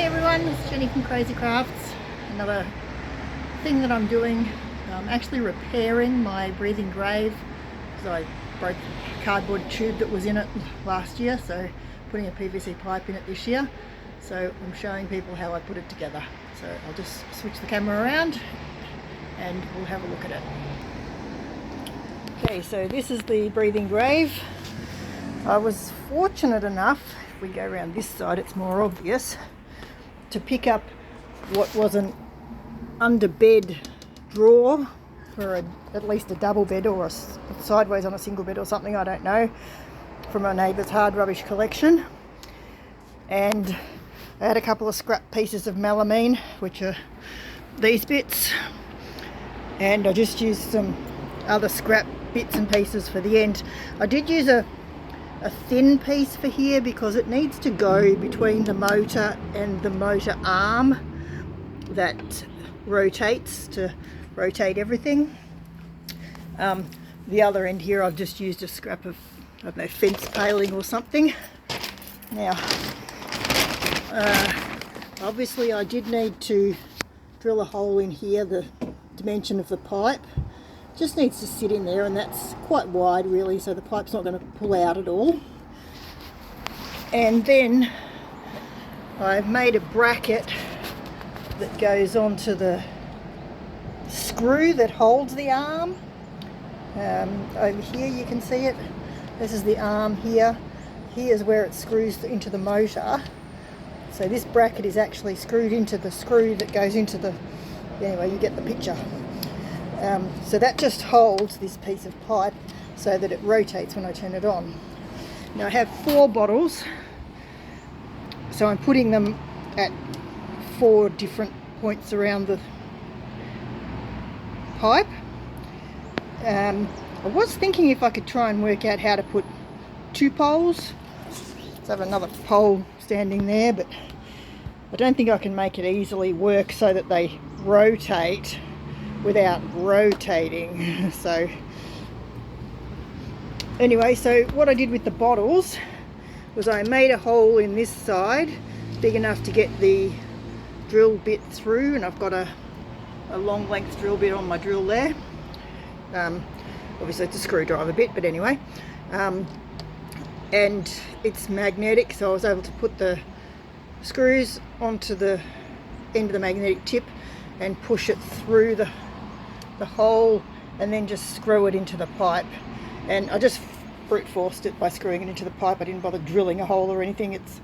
everyone, it's Jenny from Crazy Crafts. Another thing that I'm doing, I'm actually repairing my breathing grave because I broke the cardboard tube that was in it last year, so putting a PVC pipe in it this year. So I'm showing people how I put it together. So I'll just switch the camera around and we'll have a look at it. Okay, so this is the breathing grave. I was fortunate enough, if we go around this side it's more obvious, to pick up what was an under bed drawer for at least a double bed or a sideways on a single bed or something, I don't know, from my neighbour's hard rubbish collection. And I had a couple of scrap pieces of melamine, which are these bits, and I just used some other scrap bits and pieces for the end. I did use a thin piece for here because it needs to go between the motor and the motor arm that rotates to rotate everything. The other end here I've just used a scrap of, I don't know, fence paling or something. Now obviously I did need to drill a hole in here. The dimension of the pipe just needs to sit in there, and that's quite wide really, so the pipe's not going to pull out at all. And then I've made a bracket that goes onto the screw that holds the arm. Over here you can see it. This is the arm here. Here's where it screws into the motor. So this bracket is actually screwed into the screw that goes into the, anyway, you get the picture. So that just holds this piece of pipe so that it rotates when I turn it on. Now I have 4 bottles, so I'm putting them at 4 different points around the pipe. I was thinking if I could try and work out how to put 2 poles. So I have another pole standing there, but I don't think I can make it easily work so that they rotate without rotating. So anyway, so what I did with the bottles was I made a hole in this side big enough to get the drill bit through, and I've got a long length drill bit on my drill there. Obviously it's a screwdriver bit, but anyway, and it's magnetic, so I was able to put the screws onto the end of the magnetic tip and push it through the hole and then just screw it into the pipe. And I just brute forced it by screwing it into the pipe. I didn't bother drilling a hole or anything. It's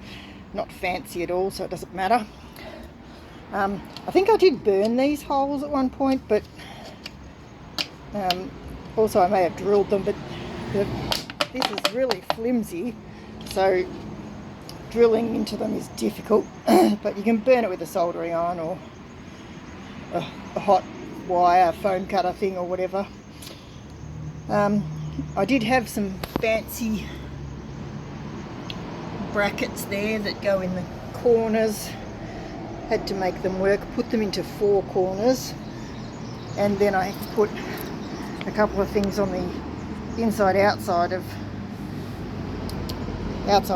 not fancy at all, so it doesn't matter. I think I did burn these holes at one point, but also I may have drilled them, but this is really flimsy, so drilling into them is difficult. But you can burn it with a soldering iron or a hot wire foam cutter thing or whatever. I did have some fancy brackets there that go in the corners. Had to make them work, put them into 4 corners, and then I put a couple of things on the inside outside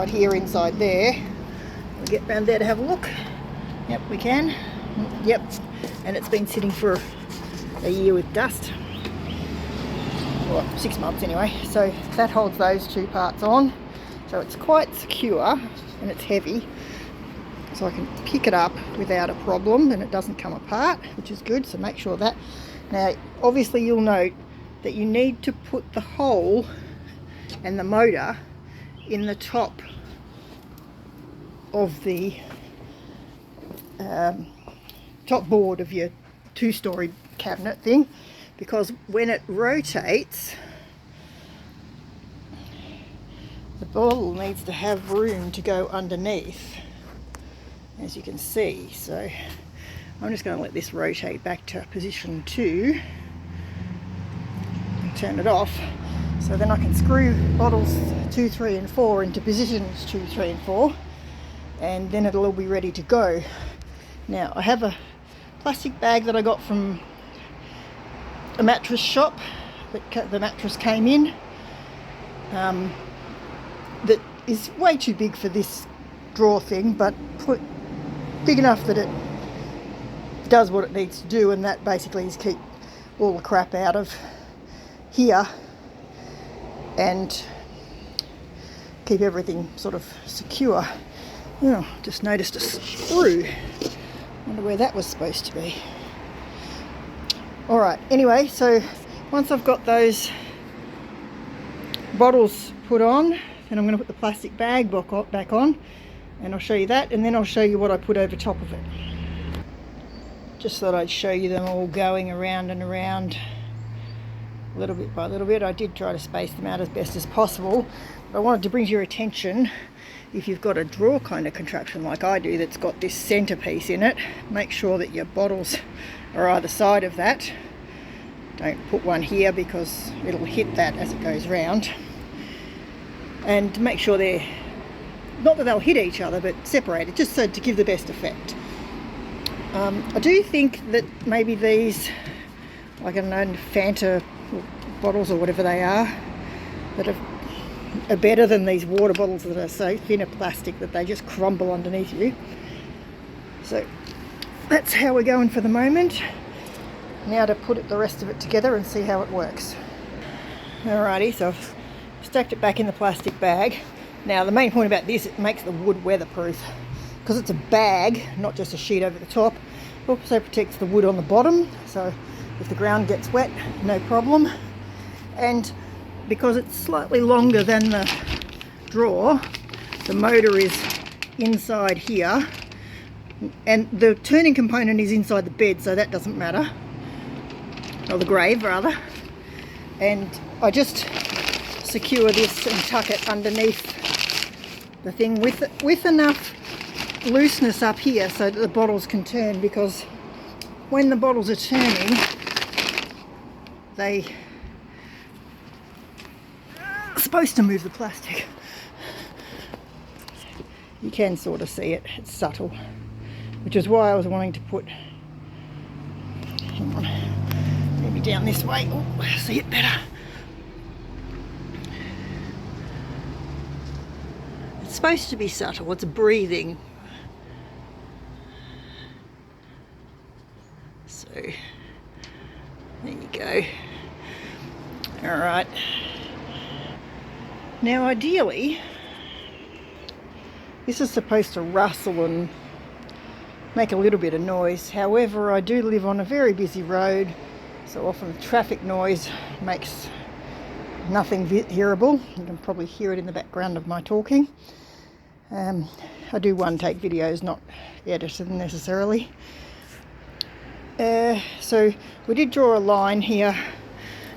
here, inside there. We'll get round there to have a look. Yep, we can. Yep, and it's been sitting for a year with dust, or 6 months anyway. So that holds those 2 parts on, so it's quite secure and it's heavy, so I can pick it up without a problem and it doesn't come apart, which is good. So make sure of that. Now obviously you'll note that you need to put the hole and the motor in the top of the top board of your 2-story cabinet thing, because when it rotates the bottle needs to have room to go underneath, as you can see. So I'm just going to let this rotate back to position 2 and turn it off, so then I can screw bottles 2, 3 and 4 into positions 2, 3 and 4, and then it'll all be ready to go. Now I have a plastic bag that I got from a mattress shop that the mattress came in, that is way too big for this drawer thing, but put big enough that it does what it needs to do, and that basically is keep all the crap out of here and keep everything sort of secure. Oh, just noticed a screw. Wonder where that was supposed to be. Alright, anyway, so once I've got those bottles put on, then I'm going to put the plastic bag back on, and I'll show you that, and then I'll show you what I put over top of it. Just thought I'd show you them all going around and around, little bit by little bit. I did try to space them out as best as possible, but I wanted to bring to your attention, if you've got a drawer kind of contraption like I do that's got this centerpiece in it, make sure that your bottles are either side of that. Don't put one here because it'll hit that as it goes round. And make sure they're, not that they'll hit each other, but separated, just so to give the best effect. I do think that maybe these, like I don't know, Fanta bottles or whatever they are, that are better than these water bottles that are so thin of plastic that they just crumble underneath you. So that's how we're going for the moment. Now to put the rest of it together and see how it works. Alrighty, so I've stacked it back in the plastic bag. Now the main point about this, it makes the wood weatherproof. Because it's a bag, not just a sheet over the top. It also protects the wood on the bottom, so if the ground gets wet, no problem. And because it's slightly longer than the drawer, the motor is inside here, and the turning component is inside the bed, so that doesn't matter, or the grave rather. And I just secure this and tuck it underneath the thing with enough looseness up here so that the bottles can turn, because when the bottles are turning, they are supposed to move the plastic. You can sort of see it, it's subtle, which is why I was wanting to put, hang on, maybe down this way, oh, I'll see it better. It's supposed to be subtle, it's breathing. So, there you go. Alright. Now ideally, this is supposed to rustle and make a little bit of noise. However, I do live on a very busy road, so often the traffic noise makes nothing hearable. You can probably hear it in the background of my talking. I do take videos, not edit them necessarily. So we did draw a line here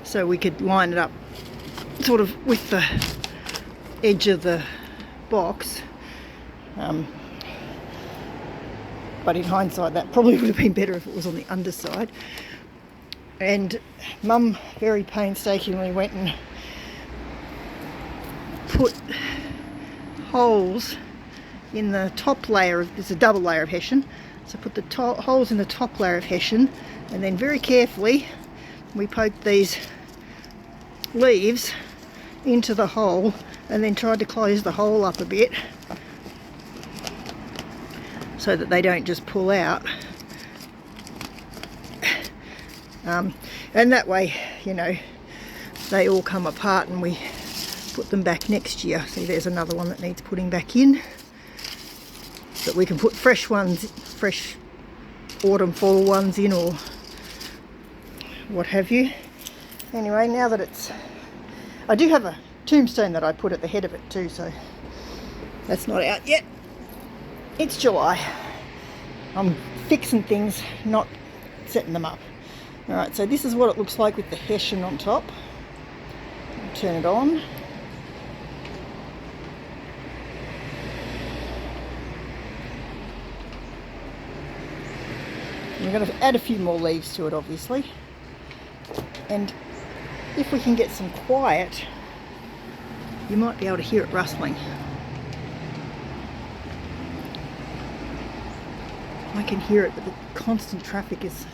so we could line it up sort of with the edge of the box, but in hindsight that probably would have been better if it was on the underside. And Mum very painstakingly went and put holes in the top layer of, it's a double layer of hessian, so put the holes in the top layer of hessian, and then very carefully we poked these leaves into the hole and then tried to close the hole up a bit so that they don't just pull out. And that way, you know, they all come apart and we put them back next year. See, there's another one that needs putting back in, but we can put fresh ones, fresh autumn fall ones in, or what have you. Anyway, now that it's, I do have a tombstone that I put at the head of it too, so that's not out yet. It's July. I'm fixing things, not setting them up. Alright, so this is what it looks like with the hessian on top. I'll turn it on. We're going to add a few more leaves to it, obviously. And if we can get some quiet, you might be able to hear it rustling. I can hear it, but the constant traffic is...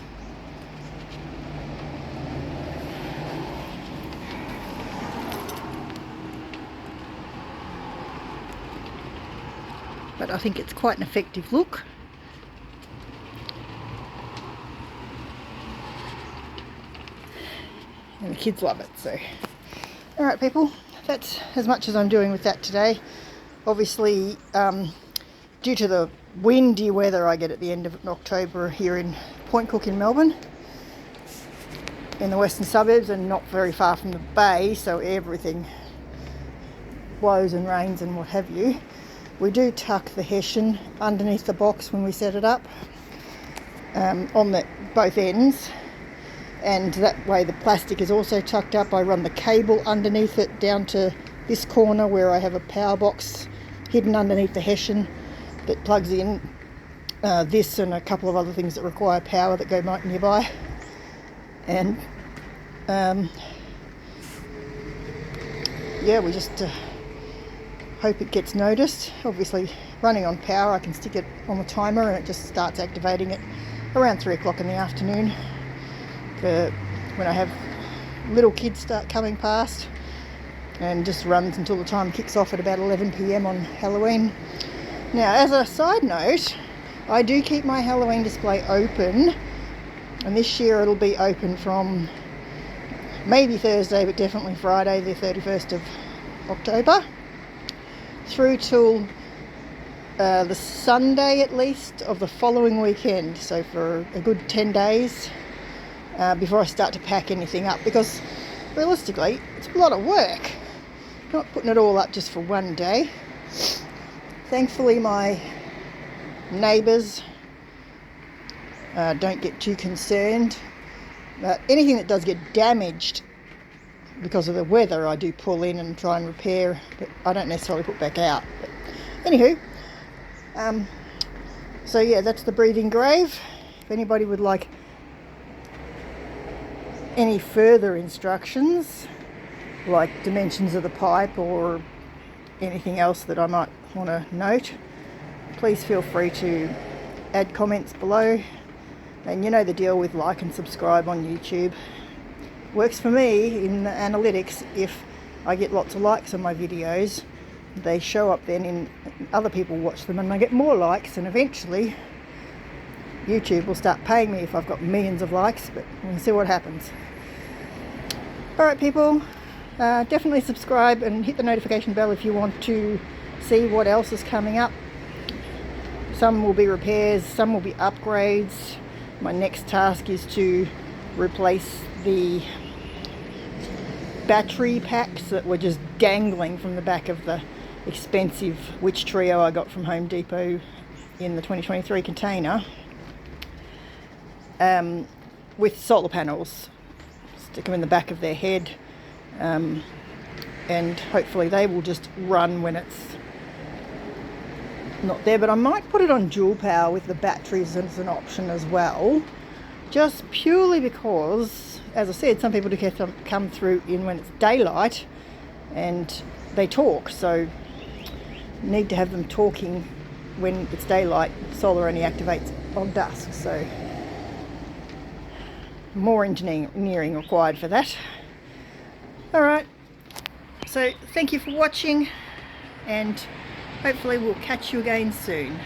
But I think it's quite an effective look. and the kids love it. So alright people, that's as much as I'm doing with that today. Obviously due to the windy weather I get at the end of October here in Point Cook in Melbourne, in the western suburbs and not very far from the bay, so everything blows and rains and what have you. We do tuck the hessian underneath the box when we set it up on both ends, and that way the plastic is also tucked up. I run the cable underneath it down to this corner where I have a power box hidden underneath the hessian that plugs in this and a couple of other things that require power that go right nearby. And yeah, we just hope it gets noticed. Obviously running on power, I can stick it on the timer and it just starts activating it around 3 o'clock in the afternoon for when I have little kids start coming past, and just runs until the time kicks off at about 11 PM on Halloween. Now, as a side note, I do keep my Halloween display open, and this year it'll be open from maybe Thursday, but definitely Friday the 31st of October, through till the Sunday at least of the following weekend, so for a good 10 days before I start to pack anything up, because realistically it's a lot of work, not putting it all up just for one day. Thankfully my neighbours don't get too concerned, but anything that does get damaged because of the weather I do pull in and try and repair, but I don't necessarily put back out. But anywho, so yeah, that's the breathing grave. If anybody would like any further instructions, like dimensions of the pipe or anything else that I might want to note, please feel free to add comments below. And you know the deal with like and subscribe on YouTube. Works for me in the analytics. If I get lots of likes on my videos, they show up then in other people watch them and I get more likes, and eventually YouTube will start paying me if I've got millions of likes, but we'll see what happens. Alright people, definitely subscribe and hit the notification bell if you want to see what else is coming up. Some will be repairs, some will be upgrades. My next task is to replace the battery packs that were just dangling from the back of the expensive witch trio I got from Home Depot in the 2023 container, with solar panels. Stick them in the back of their head, and hopefully they will just run when it's not there. But I might put it on dual power with the batteries as an option as well, just purely because, as I said, some people do come through in when it's daylight and they talk, so need to have them talking when it's daylight. Solar only activates on dusk, so more engineering required for that. Alright, so thank you for watching, and hopefully we'll catch you again soon.